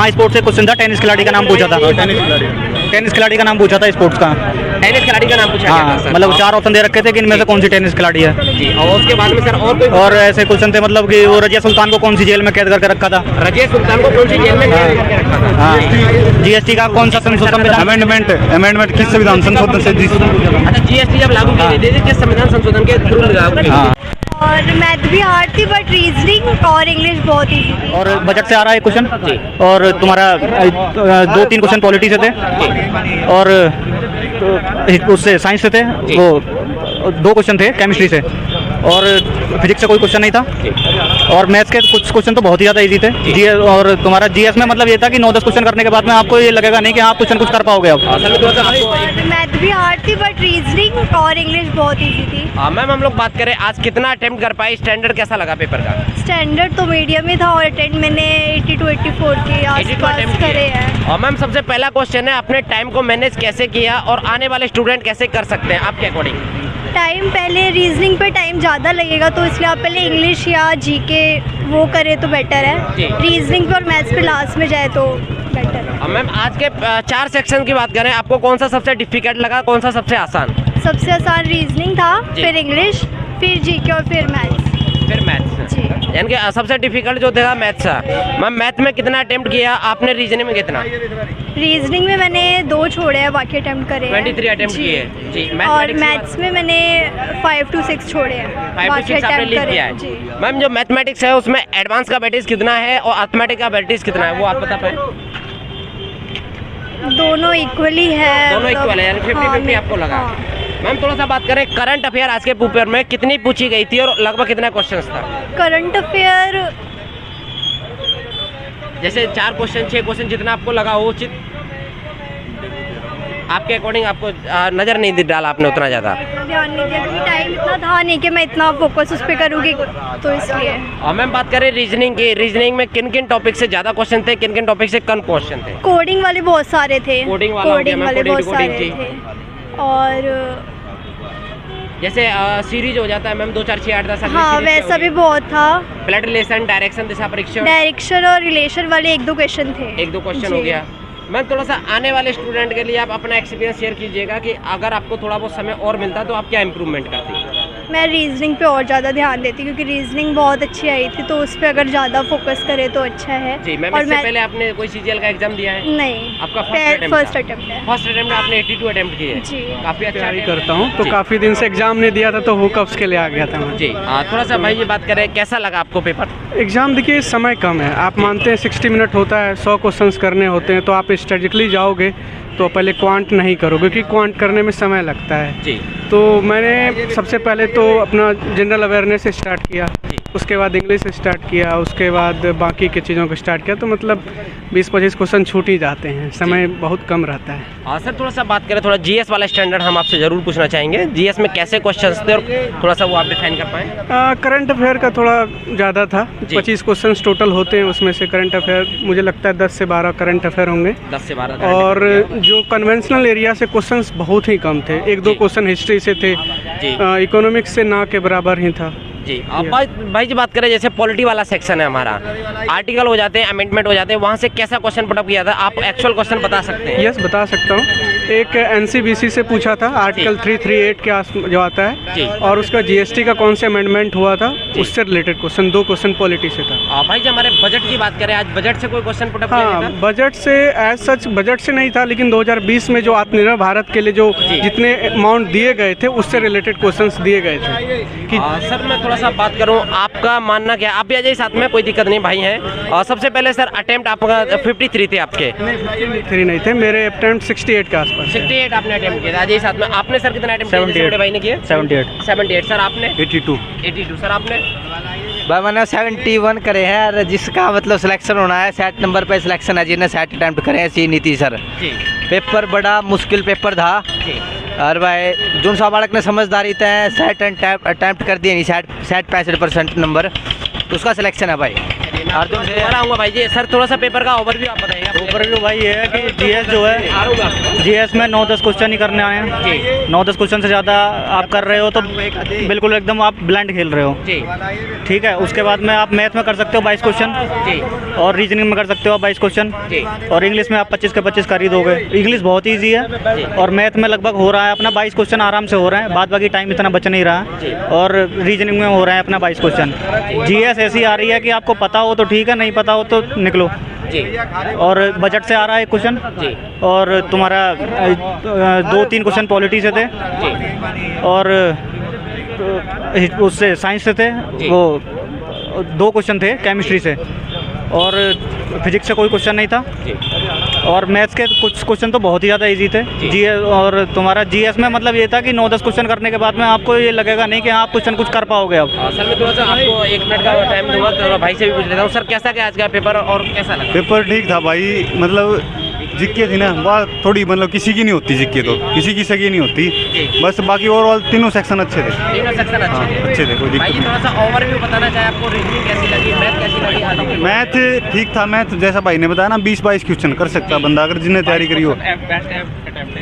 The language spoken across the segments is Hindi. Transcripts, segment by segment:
हाँ स्पोर्ट्स से क्वेश्चन था, टेनिस खिलाड़ी का नाम पूछा था। टेनिस खिलाड़ी का नाम पूछा था स्पोर्ट्स का। टेनिस खिलाड़ी का नाम पूछा गया था हाँ सर। मतलब 4 ऑप्शन दे रखे थे कि इनमें से कौन सी टेनिस खिलाड़ी है। जी, और उसके बाद में सर और कोई और ऐसे क्वेश्चन थे मतलब कि वो रजिया सुल्तान को कौन सी जेल में कैद करके रखा था। रजिया सुल्तान को कौन सी जेल में कैद करके रखा था? हाँ जीएसटी का कौन सा संशोधन अमेंडमेंट किस संविधान संशोधन से अच्छा, जीएसटी जब लागू की गई थी किस संविधान संशोधन के थ्रू लागू की गई? और मैथ भी हार्ड थी बट रीजनिंग और इंग्लिश बहुत ईजी थी। और बजट से आ रहा है क्वेश्चन और तुम्हारा 2-3 क्वेश्चन पॉलिटी से थे और उससे साइंस से थे, वो 2 क्वेश्चन थे केमिस्ट्री से और फिजिक्स से कोई क्वेश्चन नहीं था और मैथ्स के कुछ क्वेश्चन तो बहुत ही ज़्यादा इजी थे। जी और तुम्हारा जीएस में मतलब ये था कि 9-10 क्वेश्चन करने के बाद में आपको ये लगेगा नहीं कि आप क्वेश्चन कुछ कर पाओगे अब। और मैथ भी हार्ड थी बट रीजनिंग और इंग्लिश बहुत ईजी थी। मैम हम लोग बात करें आज कितना अटेम्प्ट कर पाए, स्टैंडर्ड कैसा लगा पेपर का? स्टैंडर्ड तो मीडियम ही था और अटेंड मैंने 80 to 84 के आसपास करे हैं। और मैम सबसे पहला क्वेश्चन है, अपने टाइम को मैनेज कैसे किया और आने वाले स्टूडेंट कैसे कर सकते हैं आपके अकॉर्डिंग? टाइम पहले रीजनिंग पे टाइम ज़्यादा लगेगा तो इसलिए आप पहले इंग्लिश या जीके वो करें तो बेटर है। रीजनिंग पे और मैथ्स पे लास्ट में जाए तो बेटर है। और मैम आज के 4 सेक्शन की बात करें, आपको कौन सा सबसे डिफिकल्ट लगा, कौन सा सबसे आसान? सबसे आसान रीजनिंग था, फिर इंग्लिश, फिर जीके और फिर मैथ्स। फिर मैथ्स, जी। यानी कि सबसे डिफिकल्ट जो था मैथ्स था। मैम मैथ में कितना अटेम्प्ट किया आपने, रीजनिंग में कितना? रीजनिंग में मैंने 2 छोड़े हैं, बाकी अटेम्प्ट करे हैं। 23 अटेम्प्ट जी। किए जी। और मैथ्स में मैंने 5 to 6 छोड़े हैं, 5 to 6 आपने लीव किया है। जी। मैम जो मैथमेटिक्स है उसमें एडवांस का बैटिस कितना है और अर्थमेटिक का बैटिस कितना है, वो आप बता पाए? दोनों इक्वली है। दोनों मतलब, इक्वल है, यानी 50-50 आपको लगा। हाँ। मैम थोड़ा सा बात करें करंट अफेयर आज के पेपर में कितनी पूछी गई थी और लगभग कितना क्वेश्चंस था? करंट अफेयर जैसे 4 क्वेश्चन 6 क्वेश्चन जितना आपको लगा हो उचित आपके अकॉर्डिंग, आपको नज़र नहीं डाला आपने उतना ज़्यादा? ध्यान नहीं दिया क्योंकि टाइम इतना था नहीं कि मैं इतना फोकस उस पर करूँगी तो इसलिए। और मैम बात करें रीजनिंग की, रीजनिंग में किन किन टॉपिक से ज़्यादा क्वेश्चन थे, किन किन टॉपिक से कम क्वेश्चन थे? कोडिंग वाले बहुत सारे थे। कोडिंग वाला हो गया, वाले कोडिंग बहुत सारे जी। थे और जैसे सीरीज हो जाता है मैम 2 4 6 8 10। हाँ वैसा भी बहुत था। ब्लड रिलेशन, डायरेक्शन, दिशा परीक्षण, डायरेक्शन और रिलेशन वाले 1-2 क्वेश्चन थे। 1-2 क्वेश्चन हो जी। गया। मैम थोड़ा सा आने वाले स्टूडेंट के लिए आप अपना एक्सपीरियंस शेयर कीजिएगा कि अगर आपको थोड़ा बहुत समय और मिलता तो आप क्या इम्प्रूवमेंट करती? मैं रीजनिंग पे और ज़्यादा ध्यान देती क्योंकि रीजनिंग बहुत अच्छी आई थी तो उस पर अगर ज़्यादा फोकस करे तो अच्छा है। जी मैम, और इससे पहले आपने कोई सीजीएल का एग्जाम दिया है? नहीं, आपका फर्स्ट अटेम्प्ट है। फर्स्ट अटेम्प्ट आपने 82 अटेम्प्ट किए? जी। काफ़ी अच्छा तैयारी attempt करता हूँ तो जी। काफ़ी दिन से एग्ज़ाम नहीं दिया था तो हुकअप्स के लिए आ गया था मैं। जी थोड़ा सा भाई ये बात करें कैसा लगा आपको पेपर? एग्ज़ाम देखिए समय कम है, आप मानते हैं 60 मिनट होता है, 100 क्वेश्चंस करने होते हैं तो आप स्ट्रेटेजिकली जाओगे तो पहले क्वांट नहीं करोगे क्योंकि क्वांट करने में समय लगता है। जी। तो मैंने सबसे पहले तो अपना जनरल अवेयरनेस से स्टार्ट किया, उसके बाद इंग्लिश से स्टार्ट किया, उसके बाद बाकी की चीज़ों को स्टार्ट किया तो मतलब 20-25 क्वेश्चन छूट ही जाते हैं, समय बहुत कम रहता है। हाँ सर, थोड़ा सा बात करें थोड़ा जीएस वाला स्टैंडर्ड हम आपसे ज़रूर पूछना चाहेंगे, जीएस में कैसे क्वेश्चंस थे और थोड़ा सा वो आप डिफाइन कर पाएँ? करंट अफेयर का थोड़ा ज़्यादा था, 25 क्वेश्चन टोटल होते हैं, उसमें से करंट अफेयर मुझे लगता है 10 से 12 करंट अफेयर होंगे। 10 से 12। और जो कन्वेंशनल एरिया से क्वेश्चंस बहुत ही कम थे, 1-2 क्वेश्चन हिस्ट्री से थे, इकोनॉमिक्स से ना के बराबर ही था। जी अब भाई जी बात करें जैसे पॉलिटी वाला सेक्शन है हमारा, आर्टिकल हो जाते हैं, अमेंडमेंट हो जाते हैं, वहाँ से कैसा क्वेश्चन पुटअप किया था, आप एक्चुअल क्वेश्चन बता सकते हैं? यस बता सकता हूँ। एक एनसीबीसी से पूछा था, आर्टिकल 338 के आस जो आता है, और उसका जीएसटी का कौन से अमेंडमेंट हुआ था उससे रिलेटेड क्वेश्चन, 2 क्वेश्चन पॉलिटी से था। भाई जी हमारे बजट की बात करें, आज बजट से कोई क्वेश्चन पुटअप किया हाँ, था? बजट से एज सच बजट से नहीं था, लेकिन 2020 में जो आत्मनिर्भर भारत के लिए जो जितने अमाउंट दिए गए थे उससे रिलेटेड क्वेश्चंस दिए गए थे कि सर मैं थोड़ा सा बात करूं, आपका मानना क्या, आप भी आ जाइए साथ में, कोई दिक्कत नहीं भाई हैं। और सबसे पहले सर अटेम्प्ट आपका 53 थे आपके? 53 नहीं थे, मेरे अटेम्प्ट 68 के आसपास। 68 आपने अटेम्प्ट किया था, आ जाइए साथ में। आपने सर कितना अटेम्प्ट किया? 78 भाई ने किया 78 सर आपने 82 सर आपने? भाई मैंने 71 करे हैं और जिसका मतलब सिलेक्शन होना है 60 नंबर पे सिलेक्शन है, जिन्हें 60 अटैम्प्ट करे हैं, ऐसी नीति सर। जी। पेपर बड़ा मुश्किल पेपर था और भाई जो सा बालक ने समझदारी तय 60 अटैम्प्ट कर दिए नहीं, 60-65% नंबर, तो उसका सिलेक्शन है भाई। अर्जुन से दोबारा आऊंगा भाई जी। सर थोड़ा सा पेपर का ओवरव्यू आप बताइएगा। ओवरव्यू भाई ये है कि जीएस जो है, जीएस में 9-10 क्वेश्चन ही करने आए हैं। 9-10 क्वेश्चन से ज़्यादा आप कर रहे हो तो बिल्कुल एकदम आप ब्लाइंड खेल रहे हो। जी ठीक है, उसके बाद में आप मैथ में कर सकते हो 22 क्वेश्चन, जी और रीजनिंग में कर सकते हो आप 22 क्वेश्चन, जी और इंग्लिश में आप 25 के 25 कर ही दोगे। इंग्लिश बहुत ईजी है, और मैथ में लगभग हो रहा है अपना 22 क्वेश्चन आराम से हो रहे हैं, बाद बाकी टाइम इतना बच नहीं रहा, और रीजनिंग में हो रहा है अपना 22 क्वेश्चन। जीएस ऐसी आ रही है कि आपको पता हो तो ठीक है, नहीं पता हो तो निकलो। जी और बजट से आ रहा है एक क्वेश्चन, जी और तुम्हारा 2-3 क्वेश्चन पॉलिटी से थे, जी और उससे साइंस से थे, जी। वो 2 क्वेश्चन थे केमिस्ट्री से, और फिजिक्स से कोई क्वेश्चन नहीं था, जी और मैथ्स के कुछ क्वेश्चन तो बहुत ही ज़्यादा इजी थे। जीएस और तुम्हारा जीएस में मतलब ये था कि 9-10 क्वेश्चन करने के बाद में आपको ये लगेगा नहीं कि आप क्वेश्चन कुछ कर पाओगे अब। सर मैं थोड़ा सा आपको 1 मिनट का टाइम दूंगा, थोड़ा भाई से भी पूछ लेता हूँ। सर कैसा क्या आज का पेपर और कैसा लगा? पेपर ठीक था भाई, मतलब जिक्के थी ना बात थोड़ी, मतलब किसी की नहीं होती जिक्के, तो किसी की सगी नहीं होती बस, बाकी ओवरऑल तीनों सेक्शन अच्छे थे। तीनों सेक्शन हाँ, अच्छे थे, कोई भाई दिक्कत जी थोड़ा सा ओवरव्यू बताना चाहे आपको, रीजनिंग कैसी लगी, मैथ कैसी लगी आज की? मैथ ठीक था। मैथ जैसा भाई ने बताया ना 20-22 क्वेश्चन कर सकता बंदा अगर जिन्हें तैयारी करी हो।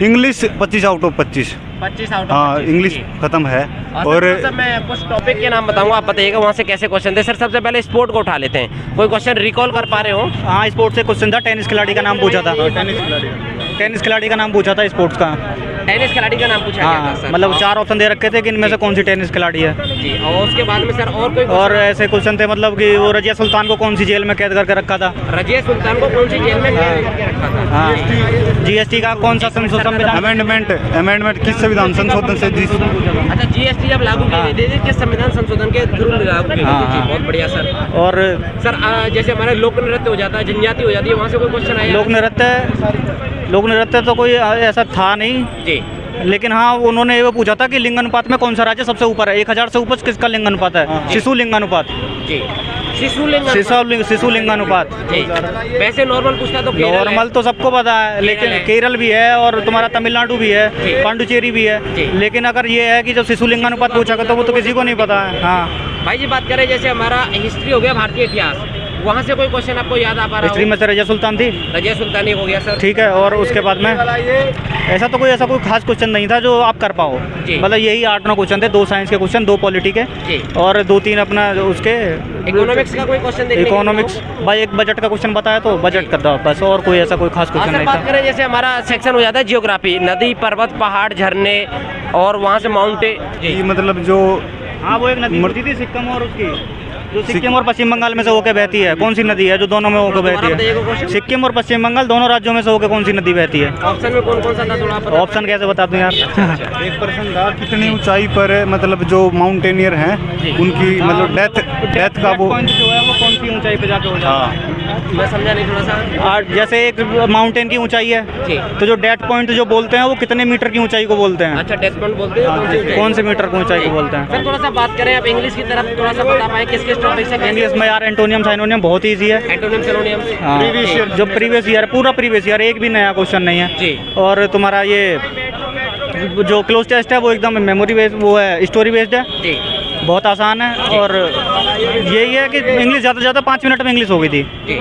English 25 out of 25। 25 out of हाँ 25, इंग्लिश जी। खत्म है। और और सर मैं कुछ टॉपिक के नाम बताऊंगा, आप बताइएगा वहाँ से कैसे क्वेश्चन थे। सर सबसे पहले स्पोर्ट को उठा लेते हैं, कोई क्वेश्चन रिकॉल कर पा रहे हो? हाँ, स्पोर्ट्स से क्वेश्चन था, टेनिस खिलाड़ी का नाम पूछा था। टेनिस खिलाड़ी का नाम पूछा था स्पोर्ट्स का। टेनिस खिलाड़ी का नाम पूछा गया था हाँ, सर। मतलब 4 ऑप्शन दे रखे थे कि इनमें से कौन सी टेनिस खिलाड़ी है। जी, और उसके बाद में सर और कोई और ऐसे क्वेश्चन थे मतलब कि वो रजिया सुल्तान को कौन सी जेल में कैद करके रखा था। रजिया सुल्तान को कौन सी जेल में कैद करके रखा था? हाँ, जीएसटी का कौन सा संविधान। अमेंडमेंट किस संविधान संशोधन से जिस अच्छा जीएसटी जब लागू की गई थी किस संविधान संशोधन के थ्रू लागू की गई हाँ, थी? जी, हाँ। बहुत बढ़िया सर। और सर जैसे हमारे लोक नृत्य हो जाता है, जनजाति हो जाती है, वहाँ से कोई क्वेश्चन आया? लोक नृत्य तो कोई ऐसा था नहीं, जी लेकिन हाँ उन्होंने ये पूछा था कि लिंगानुपात में कौन सा राज्य सबसे ऊपर है। 1000 से ऊपर किसका लिंगानुपात है? शिशु लिंगानुपात। जी शिशुलिंग शिशु लिंगानुपात। जी वैसे नॉर्मल पूछता तो केरल है। नॉर्मल तो सबको पता है, लेकिन है। केरल भी है और तुम्हारा तमिलनाडु भी जी। है, पांडुचेरी भी जी। है, लेकिन अगर ये है कि जब शिशु लिंगानुपात पूछा तो वो तो किसी को नहीं पता है। हाँ, भाई जी बात करें जैसे हमारा हिस्ट्री हो गया, भारतीय इतिहास, वहाँ से कोई क्वेश्चन आपको याद आ पा रहा हिस्ट्री में से रजिया सुल्तान थी। रजिया सुल्तानी हो गया सर। ठीक है, और उसके बाद में ऐसा कोई खास क्वेश्चन नहीं था जो आप कर पाओ। जी। मतलब यही 8-9 क्वेश्चन थे, 2 साइंस के क्वेश्चन, 2 पॉलिटी के, जी। और 2-3 अपना उसके इकोनॉमिक्स का कोई क्वेश्चन देखने को इकोनॉमिक्स भाई एक बजट का क्वेश्चन बताया तो बजट कर दो बस, और कोई ऐसा कोई खास क्वेश्चन सर नहीं बात था। करें जैसे हमारा सेक्शन हो जाता है जियोग्राफी, नदी पर्वत पहाड़ झरने और वहाँ से माउंटेन। ये मतलब जो हाँ, वो एक नदी होती थी सिक्किम और उसकी, जो सिक्किम और पश्चिम बंगाल में से होकर बहती है, कौन सी नदी है जो दोनों में होकर दोबारा बहती बताइएगा है? क्वेश्चन। सिक्किम और पश्चिम बंगाल दोनों राज्यों में से होकर कौन सी नदी बहती है? ऑप्शन में कौन कौन सा था थोड़ा पता? ऑप्शन कैसे बता दूं यार? एक पर्सन था कितनी ऊंचाई पर मतलब जो माउंटेनियर हैं उनकी मतलब डेथ का वो। पॉइंट जो है वो कौन सी ऊंचाई पे जाके हो जाता है? हाँ मैं समझा नहीं थोड़ा सा। और जैसे एक माउंटेन की ऊंचाई जी। है तो जो डेथ पॉइंट जो बोलते हैं वो कितने मीटर की ऊंचाई को बोलते हैं? अच्छा डेथ पॉइंट बोलते हैं कौन से मीटर की ऊंचाई को बोलते हैं? सर थोड़ा सा बात करें आप इंग्लिश की तरफ, थोड़ा सा बता पाए किस किस टॉपिक से? इंग्लिश में यार एंटोनियम साइनोनियम बहुत ईजी है। एंटोनिम सिनोनियम। हाँ, जो प्रीवियस ईयर पूरा प्रीवियस ईयर, एक भी नया क्वेश्चन नहीं है। जी। और तुम्हारा ये जो क्लोज टेस्ट है वो एकदम मेमोरी बेस्ड, वो है स्टोरी बेस्ड है, जी बहुत आसान है। और यही है कि इंग्लिश ज़्यादा से ज़्यादा 5 मिनट में इंग्लिश हो गई थी। जी।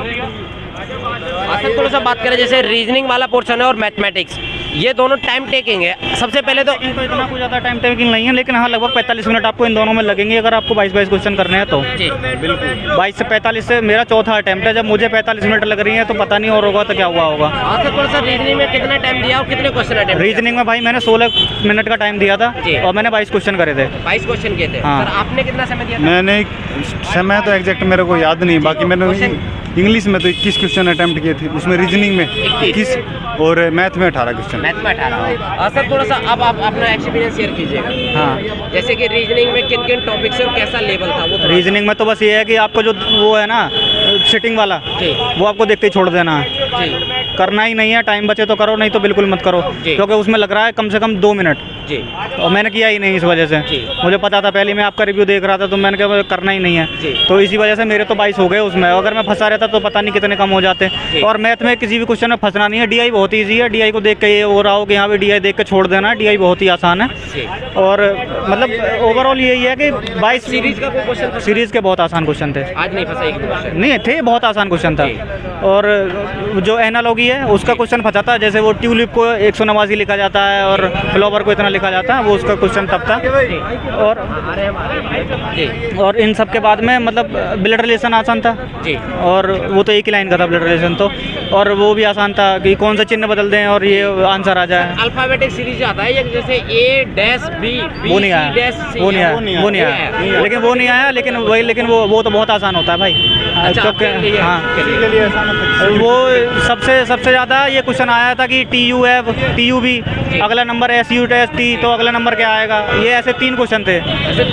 सर थोड़ा सा बात करें जैसे रीजनिंग वाला पोर्शन है और मैथमेटिक्स, ये दोनों टाइम टेकिंग है। सबसे पहले तो इतना कुछ ज़्यादा टाइम टेकिंग नहीं है, लेकिन हाँ लगभग 45 मिनट आपको इन दोनों में लगेंगे अगर आपको 22 क्वेश्चन करने हैं तो। जी 22 से 45 से मेरा चौथा अटैम्प्ट है, जब मुझे 45 मिनट लग रही है तो पता नहीं और होगा तो क्या हुआ होगा। हाँ सर थोड़ा सा रीजनिंग में कितना टाइम दिया और कितने क्वेश्चन अटेम्प्ट? रीजनिंग में भाई मैंने 16 मिनट का टाइम दिया था जी। और मैंने 22 क्वेश्चन करे थे। 22 क्वेश्चन किए थे। हाँ। सर आपने कितना समय दिया था? मैंने समय तो एग्जैक्ट मेरे को याद नहीं, बाकी मैंने इंग्लिश में तो 21 क्वेश्चन अटेम्प्ट किए थे, उसमें रीजनिंग में 21 और मैथ में 18 क्वेश्चन। मैथ में 18। सर थोड़ा सा अब आप अपना एक्सपीरियंस शेयर कीजिएगा। हाँ, जैसे कि रीजनिंग में किन किन टॉपिक से और कैसा लेवल था वो थोड़ा- रीजनिंग में तो बस ये है कि आपको जो वो है ना सिटिंग वाला जी। वो आपको देखते ही छोड़ देना है। करना ही नहीं है, टाइम बचे तो करो, नहीं तो बिल्कुल मत करो, क्योंकि उसमें लग रहा है कम से कम 2 मिनट जी और मैंने किया ही नहीं इस वजह से। मुझे पता था, पहले मैं आपका रिव्यू देख रहा था तो मैंने कहा करना ही नहीं है, तो इसी वजह से मेरे तो 22 हो गए उसमें। अगर मैं फंसा रहता तो पता नहीं कितने कम हो जाते। और मैथ में किसी भी क्वेश्चन में फंसना नहीं है, डीआई बहुत ईजी है, डीआई को देख के ये हो रहा हो कि यहाँ पे डीआई देख के छोड़ देना, डीआई बहुत ही आसान है। और मतलब ओवरऑल यही है कि 22 सीरीज का कोई क्वेश्चन सीरीज के बहुत आसान क्वेश्चन थे, आज नहीं फंसा एक भी क्वेश्चन? नहीं थे, बहुत आसान क्वेश्चन था। और जो एनालॉगी है उसका क्वेश्चन फंसा था, जैसे वो ट्यूलिप को 189 लिखा जाता है और फ्लावर को इतना लिखा जाता है, वो उसका क्वेश्चन तब था। और इन सब के बाद में मतलब ब्लड रिलेशन आसान था जी, और वो तो एक ही लाइन का था ब्लड रिलेशन तो, और वो भी आसान था कि कौन सा चिन्ह बदल दें और ये आंसर आ जाए। अल्फाबेटिक सीरीज आता है ये, जैसे A डैश B, वो नहीं आया, वो नहीं आया, वो नहीं आया, लेकिन वो नहीं आया, लेकिन वही, लेकिन वो तो बहुत आसान होता है भाई। क्योंकि हाँ, वो सबसे ज़्यादा ये क्वेश्चन आया था कि TUF TUB, अगला नंबर SUT, तो अगला नंबर क्या आएगा, ये ऐसे 3 क्वेश्चन थे, ऐसे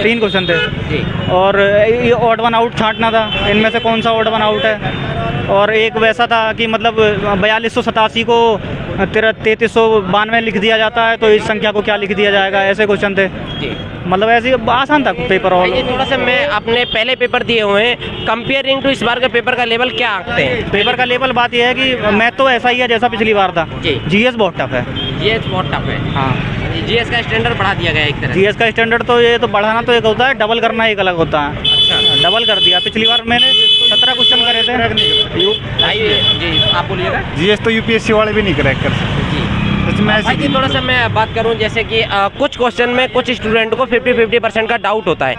3 क्वेश्चन थे। जी, और ये ऑड वन आउट छांटना था, इनमें से कौन सा ऑड वन आउट है। और एक वैसा था कि मतलब 4287 को 3392 लिख दिया जाता है, तो इस संख्या को क्या लिख दिया जाएगा, ऐसे क्वेश्चन थे। जी, मतलब ऐसे आसान था पेपर। और ये थोड़ा सा मैं अपने पहले पेपर दिए हुए हैं, कंपेयरिंग टू इस बार के पेपर का लेवल क्या आंकते हैं? पेपर का लेवल बात यह है कि मैथ तो ऐसा ही है जैसा पिछली बार था, जीएस बहुत टफ है। जीएस बहुत टफ है, हाँ, जीएस का स्टैंडर्ड बढ़ा दिया गया एक तरह। जीएस का स्टैंडर्ड तो ये तो बढ़ाना तो एक होता है, डबल करना एक अलग होता है। अच्छा, डबल कर दिया। पिछली बार मैंने 17 क्वेश्चन करे थे। जी, आप बोलिएगा। जीएस तो यूपीएससी वाले भी नहीं क्रैक कर सकते जी, इसमें। भाई जी थोड़ा सा मैं बात करूं, जैसे कि कुछ क्वेश्चन में कुछ स्टूडेंट को 50% का डाउट होता है,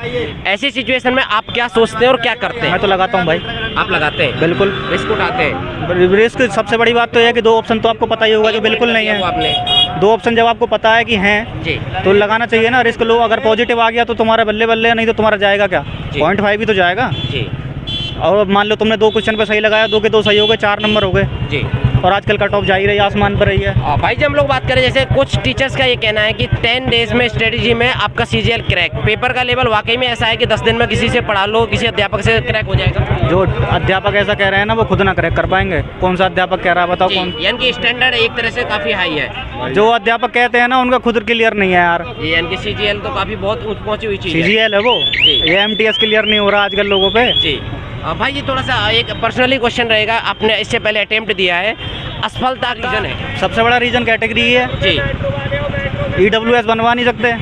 ऐसी सिचुएशन में आप क्या सोचते हैं और क्या करते हैं? मैं तो लगाता हूँ भाई। आप लगाते हैं? बिल्कुल रिस्क उठाते हैं? रिस्क सबसे बड़ी बात तो यह है कि 2 ऑप्शन तो आपको पता ही होगा कि बिल्कुल नहीं है। आपने 2 ऑप्शन जब आपको पता है कि हैं जी, तो लगाना चाहिए ना, रिस्क लो। अगर पॉजिटिव आ गया तो तुम्हारा बल्ले बल्ले, नहीं तो तुम्हारा जाएगा क्या, 0.5 भी तो जाएगा। जी, और मान लो तुमने 2 क्वेश्चन पे सही लगाया, 2 के 2 सही हो गए, 4 नंबर हो गए। जी, और आजकल कट ऑफ जा ही रही है, आसमान पर रही है। भाई जी हम लोग बात करें, जैसे कुछ टीचर्स का ये कहना है कि 10 डेज में स्ट्रेटजी में आपका CGL क्रैक, पेपर का लेवल वाकई में ऐसा है कि 10 दिन में किसी से पढ़ा लो, किसी अध्यापक से क्रैक हो जाएगा? जो अध्यापक ऐसा कह रहे हैं ना, वो खुद ना क्रैक कर पाएंगे। कौन सा अध्यापक कह रहा है बताओ? कौन? यानी कि स्टैंडर्ड एक तरह से काफी हाई है। जो अध्यापक कहते हैं ना, उनका खुद क्लियर नहीं है यार। यानी कि CGL तो काफी बहुत पहुंची हुई चीज है। CGL है वो, ये MTS क्लियर नहीं हो रहा आजकल लोगों पे। जी, भाई जी थोड़ा सा एक पर्सनली क्वेश्चन रहेगा, आपने इससे पहले अटेम्प्ट दिया है, असफलता रीजन है? सबसे बड़ा रीजन कैटेगरी है जी, EWS बनवा नहीं सकते,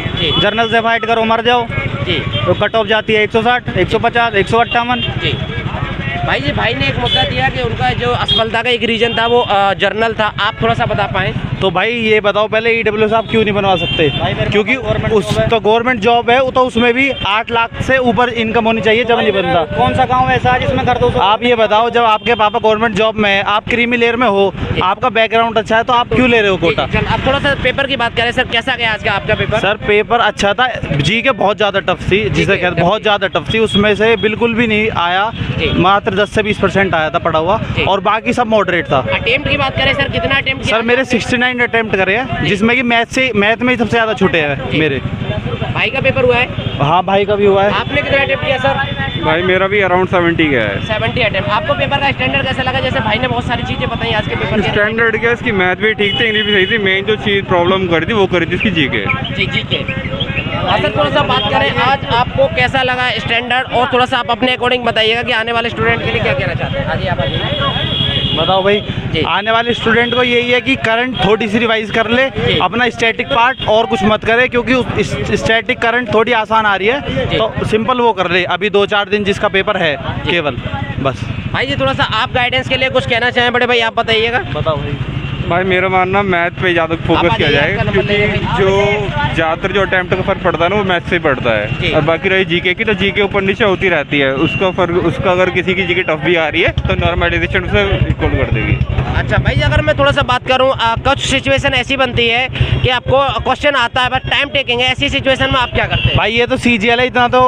जर्नल से फाइट करो मर जाओ जी, तो कट ऑफ जाती है 160, 150, 158। जी, भाई जी भाई ने एक मुद्दा दिया कि उनका जो असफलता का एक रीजन था वो जर्नल था, आप थोड़ा सा बता पाएँ? तो भाई ये बताओ पहले EWS आप क्यों नहीं बनवा सकते? क्योंकि उस तो गवर्नमेंट जॉब है, तो उसमें भी 8 लाख से ऊपर इनकम होनी चाहिए जब नहीं बनता। कौन सा गांव ऐसा है जिसमें कर दो? आप ये बताओ, जब आपके पापा गवर्नमेंट जॉब में है, आप क्रीमी लेयर में हो, आपका बैकग्राउंड अच्छा है, तो आप क्यों ले रहे हो कोटा? आप थोड़ा सा पेपर की बात करें सर, कैसा गया आज का आपका पेपर? सर पेपर अच्छा था, जी के बहुत ज़्यादा टफ थी, जिसे कहते बहुत ज़्यादा टफ थी, उसमें से बिल्कुल भी नहीं आया, मात्र 10 से 20% आया था पढ़ा हुआ, और बाकी सब मॉडरेट था। अटेम्प्ट की बात करें सर, कितना अटेम्प्ट? सर मेरे 69 अटेम्प्ट करे हैं, जिसमें कि मैथ में ही सबसे ज़्यादा छूटे हैं मेरे। भाई का पेपर हुआ है? हाँ भाई का भी हुआ है। आपने कितना अटेम्प्ट किया सर? भाई मेरा भी अराउंड 70 का है। 70 अटेम्प्ट। आपको पेपर का स्टैंडर्ड कैसा लगा? जैसे भाई ने बहुत सारी चीज़ें बताई आज के पेपर के। स्टैंडर्ड क्या, इसकी मैथ भी ठीक थी, इंग्लिश भी सही थी, मेन जो चीज़ प्रॉब्लम करी थी वो करी थी इसकी जीके। जी के। सर थोड़ा सा बात करें, आज आपको कैसा लगा स्टैंडर्ड, और थोड़ा सा आप अपने अकॉर्डिंग बताइएगा कि आने वाले स्टूडेंट के लिए क्या कहना चाहते हैं? आइए आप आइए। बताओ भाई, आने वाले स्टूडेंट को यही है कि करंट थोड़ी सी रिवाइज कर ले, अपना स्टैटिक पार्ट और कुछ मत करे, क्योंकि स्टैटिक करंट थोड़ी आसान आ रही है, तो सिंपल वो कर ले अभी 2-4 दिन जिसका पेपर है केवल, बस। भाई जी थोड़ा सा आप गाइडेंस के लिए कुछ कहना चाहें बड़े भाई, आप बताइएगा। बताओ भाई। भाई मेरा मानना मैथ पे ज़्यादा फोकस किया जाए, क्योंकि जो ज़्यादातर जो अटैम्प्ट का फर्क पड़ता है ना वो मैथ से ही पड़ता है, और बाकी रही जीके की, तो जीके ऊपर नीचे होती रहती है, उसका फर्क, उसका अगर किसी की जीके टफ भी आ रही है तो नॉर्मलाइजेशन उसे इक्वल कर देगी। अच्छा भाई, अगर मैं थोड़ा सा बात करूँ, कुछ सिचुएशन ऐसी बनती है कि आपको क्वेश्चन आता है बट टाइम टेकिंग है, ऐसी सिचुएशन में आप क्या करते हैं? भाई ये तो CGL है, इतना तो